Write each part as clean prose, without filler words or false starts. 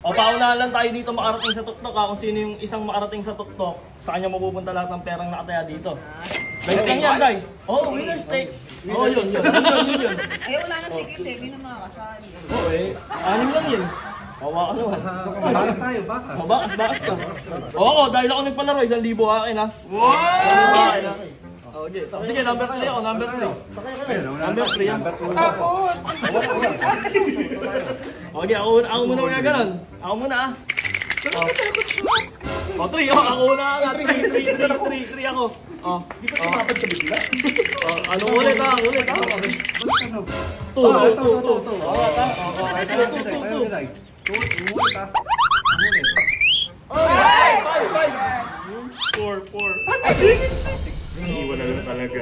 O, paunahan lang tayo dito makarating sa tuktok ha. Kung sino yung isang makarating sa tuktok, sa kanya mapupunta lahat ng perang nakataya dito. Guys lang yan, guys. Oh, winner's take. Oh, yun. Ay, wala na sikit eh. Hindi na makakasali. Oo eh. Anim lang yun. Kawa ka naman. Bakas tayo, bakas. O, bakas ka. O ako, dahil ako nagpalaro, 1,000 akin ha. Wow! Okay. Sige, number 3 ako, number 3. Number 3 yan. Okay, ako muna mga ganon. Ako muna ah. O, 3 ako, ako muna nga. 3 ako. Di ka tumapad sa bigla. Ano ulit ha? Ulit ha? 2. Iwan na lang talaga.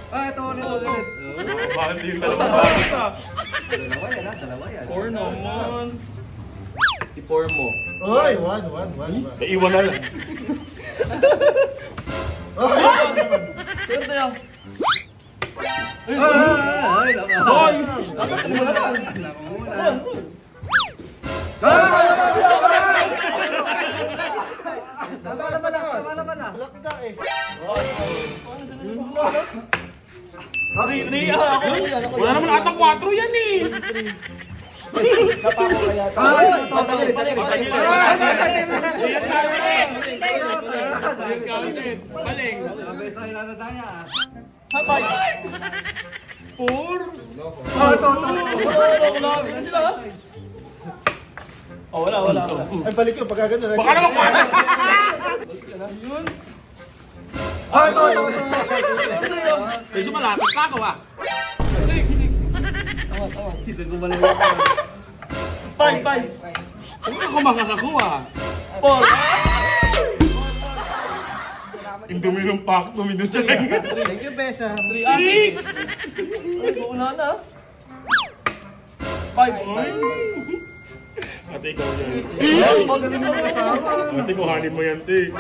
Ito ulit. Bakit yung dalawa? Dalawa yan. 4 naman. I-4 mo. Oy, 1. Iwan na lang. Swerte yan. Ay, Hoy! Lakda eh. Wala naman ata 4 yan eh. Napako kaya ito. Baling. Habay! 4! Oh, wala. Ay, balik yun. Pagka gano'n. Baka naman 4. Medyo malapit pa ako ah. 5! Huwag ako makakakuha. 4! Yung dumi ng pack, dumi doon siya lang. Thank you, Besa. 3! Ay, wala na. 5! Ate, ikaw yan. Magaling mo kasama. Ate, kuhanin mo yan, te. 3!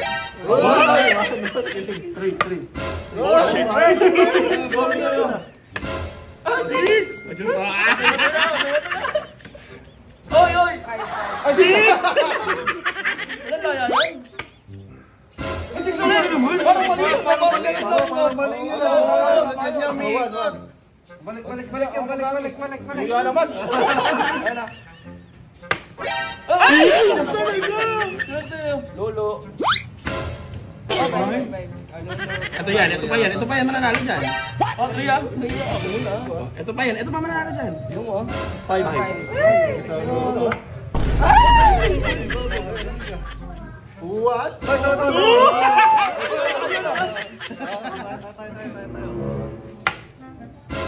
Oh, shit. 6! Ayun pa. Oy! 6! Ilan tayo yan? 6 na lang! Parang mali yun! Parang mali yun! Lagyan niya, Mi. Balik yan, balik. Wala naman. Ayan na. Ay! Lolo! Ito yan, ito pa yan mananalo dyan. Oh, 3 ah! 3 ah! Ako muna. Ito pa yan, ito pa mananalo dyan. Yung ah. 5. What?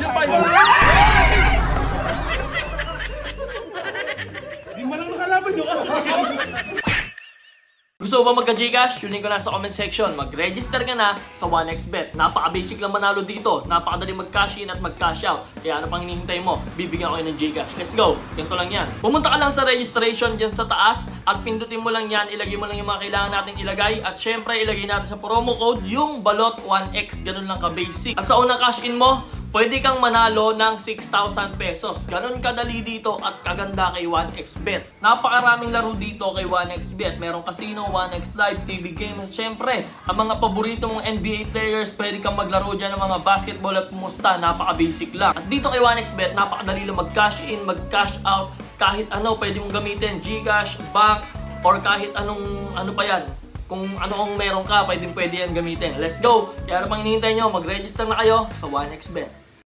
Yung 5! Hindi mo lang nakalaban yung Gusto mo ba magka-Gcash? Tunin ko na sa comment section. Mag-register ka na sa 1xBet. Napaka-basic lang manalo dito. Napakadali mag-cash in at mag-cash out. Kaya ano pang hinihintay mo? Bibigyan ko kayo ng Gcash. Let's go! Ganito lang yan. Pumunta ka lang sa registration dyan sa taas at pindutin mo lang yan. Ilagay mo lang yung mga kailangan natin ilagay. At syempre, ilagay natin sa promo code yung balot 1x. Ganun lang ka-basic. At sa unang cash in mo, pwede kang manalo ng 6,000 pesos. Ganon kadali dito at kaganda kay 1xBet. Napakaraming laro dito kay 1xBet. Merong casino, 1x Live, TV games. Siyempre, ang mga paborito mong NBA players, pwede kang maglaro dyan ng mga basketball at musta. Napaka-basic lang. At dito kay 1xBet, napakadali lang mag-cash in, mag-cash out. Kahit ano, pwede mong gamitin. Gcash, bank, or kahit anong ano pa yan. Kung ano kung meron ka, pwede yan gamitin. Let's go! Kaya ano pang hinihintay nyo, mag-register na kayo sa 1xBet.